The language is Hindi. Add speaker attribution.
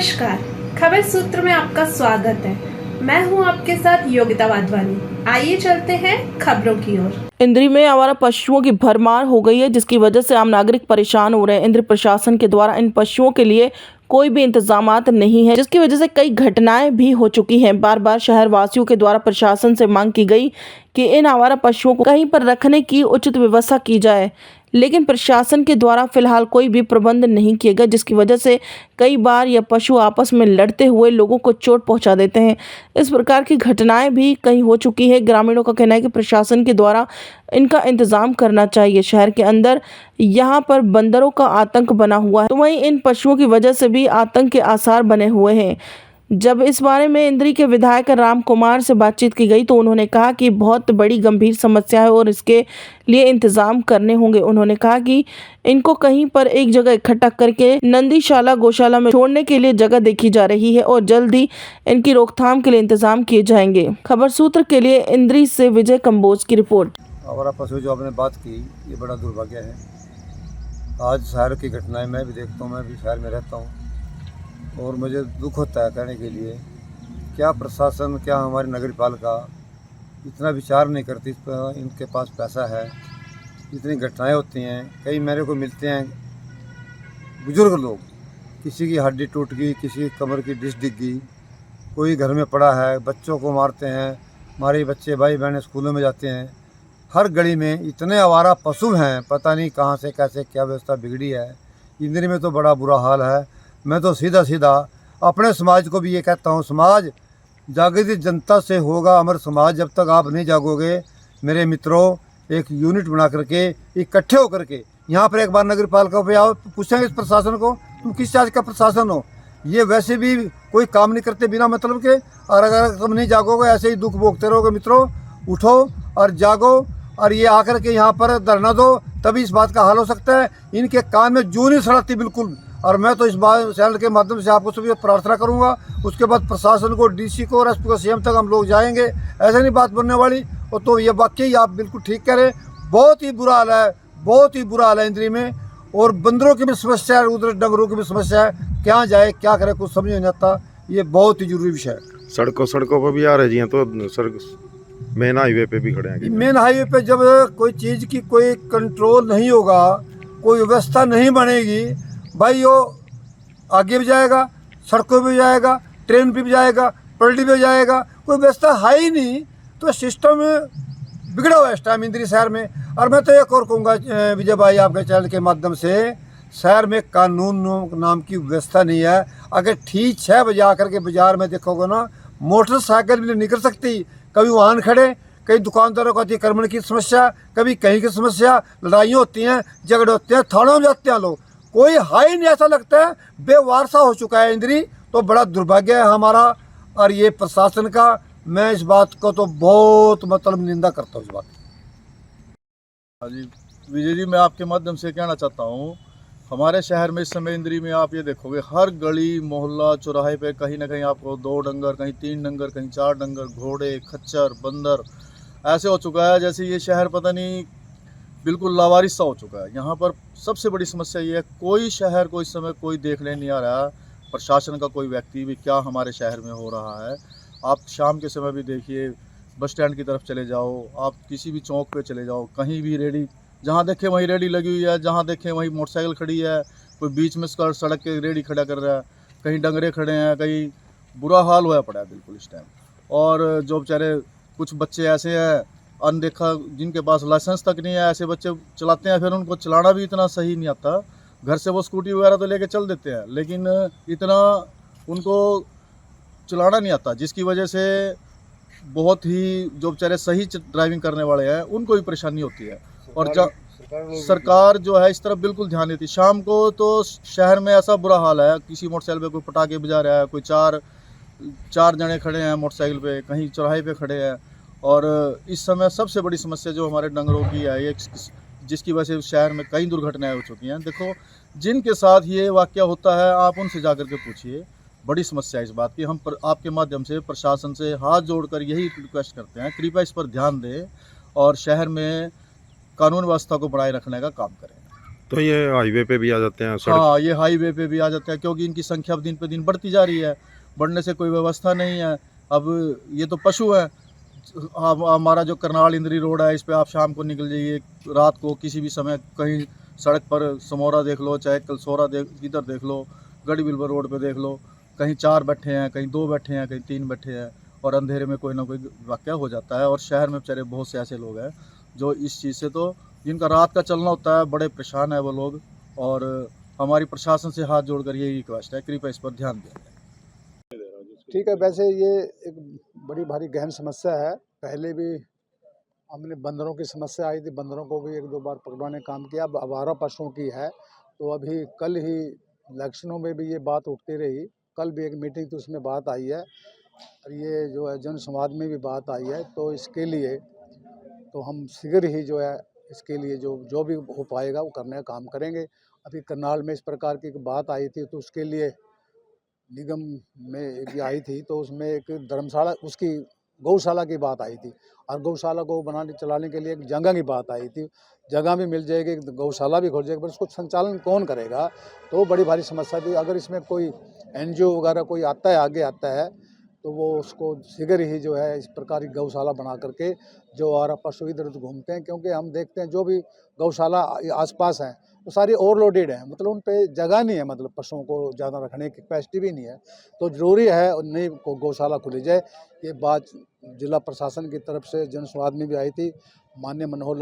Speaker 1: नमस्कार, खबर सूत्र में आपका स्वागत है। मैं हूं आपके साथ योगिता वाधवानी। आइए चलते हैं खबरों की ओर।
Speaker 2: इंद्री में आवारा पशुओं की भरमार हो गई है, जिसकी वजह से आम नागरिक परेशान हो रहे हैं। इंद्री प्रशासन के द्वारा इन पशुओं के लिए कोई भी इंतजामात नहीं है, जिसकी वजह से कई घटनाएं भी हो चुकी हैं। बार बार शहर वासियों के द्वारा प्रशासन से मांग की गई कि इन आवारा पशुओं को कहीं पर रखने की उचित व्यवस्था की जाए, लेकिन प्रशासन के द्वारा फिलहाल कोई भी प्रबंध नहीं किया गया, जिसकी वजह से कई बार यह पशु आपस में लड़ते हुए लोगों को चोट पहुंचा देते हैं। इस प्रकार की घटनाएं भी कहीं हो चुकी है। ग्रामीणों का कहना है कि प्रशासन के द्वारा इनका इंतजाम करना चाहिए। शहर के अंदर यहाँ पर बंदरों का आतंक बना हुआ है, तो वहीं इन पशुओं की वजह से भी आतंक के आसार बने हुए हैं। जब इस बारे में इंद्री के विधायक राम कुमार से बातचीत की गई तो उन्होंने कहा कि बहुत बड़ी गंभीर समस्या है और इसके लिए इंतजाम करने होंगे। उन्होंने कहा कि इनको कहीं पर एक जगह इकट्ठा करके नंदीशाला गौशाला में छोड़ने के लिए जगह देखी जा रही है और जल्द ही इनकी रोकथाम के लिए इंतजाम किए जाएंगे। खबर सूत्र के लिए इंद्री से विजय कंबोज की रिपोर्ट।
Speaker 3: आवारा पशु जो आपने बात की, ये बड़ा दुर्भाग्य है। आज शहर की घटनाएं मैं भी देखता हूँ, मैं भी शहर में रहता हूँ और मुझे दुख होता है कहने के लिए, क्या प्रशासन, क्या हमारी नगर पालिका इतना विचार नहीं करती। इनके पास पैसा है, इतनी घटनाएं होती हैं। कई मेरे को मिलते हैं बुजुर्ग लोग, किसी की हड्डी टूट गई, किसी की कमर की डिस्क डिग गई, कोई घर में पड़ा है, बच्चों को मारते हैं। हमारे बच्चे भाई बहन स्कूलों में जाते हैं। हर गली में इतने आवारा पशु हैं, पता नहीं कहाँ से कैसे क्या व्यवस्था बिगड़ी है। इंद्री में तो बड़ा बुरा हाल है। मैं तो सीधा अपने समाज को भी ये कहता हूँ, समाज जागृत जनता से होगा अमर समाज। जब तक आप नहीं जागोगे मेरे मित्रों, एक यूनिट बना करके इकट्ठे होकर के यहाँ पर एक बार नगर पालिका पे आओ, पूछेंगे इस प्रशासन को तुम किस चीज़ का प्रशासन हो। ये वैसे भी कोई काम नहीं करते बिना मतलब के, और अगर तुम नहीं जागोगे ऐसे ही दुख भोगते रहोगे। मित्रों, उठो और जागो और ये आकर के यहाँ पर धरना दो, तभी इस बात का हल हो सकता है। इनके कान में जूं नहीं सड़कती बिल्कुल। और मैं तो इस बात चैनल के माध्यम से आपको सभी प्रार्थना करूंगा, उसके बाद प्रशासन को, डीसी को और एसपी को, सीएम तक हम लोग जाएंगे। ऐसे नहीं बात बनने वाली। और तो ये वाकई आप बिल्कुल ठीक कह रहे हैं, बहुत ही बुरा हाल है, बहुत ही बुरा हाल है इंद्री में। और बंदरों की भी समस्या है, उधर डंगरों की भी समस्या है। क्या जाए क्या करे कुछ समझ नहीं आता। ये बहुत ही जरूरी विषय है।
Speaker 4: सड़कों पर भी आ रहे जी हैं, तो सड़क मेन हाईवे पे भी खड़े हैं।
Speaker 3: मेन हाईवे पे जब कोई चीज़ की कोई कंट्रोल नहीं होगा, कोई व्यवस्था नहीं बनेगी, भाई वो आगे भी जाएगा, सड़कों पे भी जाएगा, ट्रेन पे भी जाएगा, पलटी पे जाएगा। कोई व्यवस्था है ही नहीं, तो सिस्टम बिगड़ा हुआ है इस टाइम इंद्री शहर में। और मैं तो एक और कहूँगा विजय भाई, आपके चैनल के माध्यम से, शहर में कानून नाम की व्यवस्था नहीं है। अगर ठीक 6 बजे आकर के बाजार में देखोगे ना, मोटरसाइकिल भी नहीं निकल सकती। कभी वाहन खड़े, कई दुकानदारों को अतिक्रमण की समस्या, कभी कहीं की समस्या, लड़ाइयाँ होती हैं, झगड़े होते हैं, थानों में जाते हैं लोग। कोई हाई नहीं, ऐसा लगता है बेवारसा हो चुका है इंद्री। तो बड़ा दुर्भाग्य है हमारा और ये प्रशासन का। मैं इस बात को तो बहुत मतलब निंदा करता हूँ इस बात की।
Speaker 5: हाँ जी विजय जी, मैं आपके माध्यम से कहना चाहता हूँ, हमारे शहर में इस समय इंद्री में आप ये देखोगे, हर गली मोहल्ला चौराहे पे कहीं ना कहीं आपको 2 डंगर, कहीं 3 डंगर, कहीं 4 डंगर, घोड़े, खच्चर, बंदर, ऐसे हो चुका है जैसे ये शहर पता नहीं बिल्कुल लावारिस सा हो चुका है। यहाँ पर सबसे बड़ी समस्या ये है, कोई शहर को इस समय कोई देखने नहीं आ रहा, प्रशासन का कोई व्यक्ति भी क्या हमारे शहर में हो रहा है। आप शाम के समय भी देखिए, बस स्टैंड की तरफ चले जाओ, आप किसी भी चौक पे चले जाओ, कहीं भी रेडी, जहाँ देखें वहीं रेडी लगी हुई है, जहाँ देखें वहीं मोटरसाइकिल खड़ी है, कोई बीच में सड़क के रेडी खड़ा कर रहा है, कहीं डंगरे खड़े हैं, कहीं बुरा हाल हुआ पड़ा है बिल्कुल इस टाइम। और जो बेचारे कुछ बच्चे ऐसे हैं अनदेखा, जिनके पास लाइसेंस तक नहीं है, ऐसे बच्चे चलाते हैं, फिर उनको चलाना भी इतना सही नहीं आता। घर से वो स्कूटी वगैरह तो लेके चल देते हैं, लेकिन इतना उनको चलाना नहीं आता, जिसकी वजह से बहुत ही जो बेचारे सही ड्राइविंग करने वाले हैं उनको भी परेशानी होती है। और सरकार जो है इस तरफ बिल्कुल ध्यान देती। शाम को तो शहर में ऐसा बुरा हाल है, किसी मोटरसाइकिल पे कोई पटाखे बजा रहा है, कोई चार जने खड़े हैं मोटरसाइकिल पे, कहीं चौराहे पे खड़े हैं। और इस समय सबसे बड़ी समस्या जो हमारे डंगरों की है, ये जिसकी वजह से शहर में कई दुर्घटनाएं हो चुकी हैं। देखो, जिनके साथ ये वाकया होता है आप उनसे जाकर के पूछिए। बड़ी समस्या है इस बात की। हम आपके माध्यम से प्रशासन से हाथ जोड़कर यही रिक्वेस्ट करते हैं, कृपया इस पर ध्यान दें और शहर में कानून व्यवस्था को बनाए रखने का काम करें।
Speaker 4: तो ये हाईवे पे भी आ जाते हैं सड़क?
Speaker 5: हाँ, ये हाईवे पे भी आ जाते हैं क्योंकि इनकी संख्या दिन पे दिन बढ़ती जा रही है। बढ़ने से कोई व्यवस्था नहीं है। अब ये तो पशु है। हमारा जो करनाल इंद्री रोड है, इस पे आप शाम को निकल जाइए, रात को किसी भी समय कहीं सड़क पर समौरा देख लो, चाहे कलसोरा इधर देख लो, गढ़ी बिलबर रोड पे देख लो, कहीं 4 बैठे हैं, कहीं 2 बैठे हैं, कहीं 3 बैठे हैं, और अंधेरे में कोई ना कोई वाक़या हो जाता है। और शहर में बेचारे बहुत से ऐसे लोग हैं जो इस चीज़ से, तो जिनका रात का चलना होता है, बड़े परेशान है वो लोग। और हमारी प्रशासन से हाथ जोड़कर यही रिक्वेस्ट है, कृपया इस पर ध्यान दें।
Speaker 6: ठीक है, वैसे ये एक बड़ी भारी गहन समस्या है। पहले भी हमने बंदरों की समस्या आई थी, बंदरों को भी 1-2 बार पकड़वाने का काम किया। अब आवारा पशुओं की है, तो अभी कल ही इलेक्शनों में भी ये बात उठती रही। कल भी एक मीटिंग थी, उसमें बात आई है, और ये जो है जन संवाद में भी बात आई है। तो इसके लिए तो हम शीघ्र ही जो है इसके लिए जो भी हो पाएगा वो करने का काम करेंगे। अभी करनाल में इस प्रकार की एक बात आई थी, तो उसके लिए निगम में एक आई थी, तो उसमें एक धर्मशाला, उसकी गौशाला की बात आई थी, और गौशाला को बनाने चलाने के लिए एक जगह की बात आई थी। जगह भी मिल जाएगी, गौशाला भी खुल जाएगी, पर उसको संचालन कौन करेगा, तो बड़ी भारी समस्या थी। अगर इसमें कोई एनजीओ वगैरह कोई आता है, आगे आता है, तो वो उसको शीघ्र ही जो है इस प्रकार की गौशाला बना करके जो आवारा पशु इधर उधर घूमते हैं, क्योंकि हम देखते हैं जो भी गौशाला आसपास हैं वो सारी ओवरलोडेड है, मतलब उन पे जगह नहीं है, मतलब पशुओं को ज़्यादा रखने की कैपेसिटी भी नहीं है। तो ज़रूरी है नई गौशाला खुली जाए। ये बात जिला प्रशासन की तरफ से जन संवाद में भी आई थी। माननीय मनोहर लाल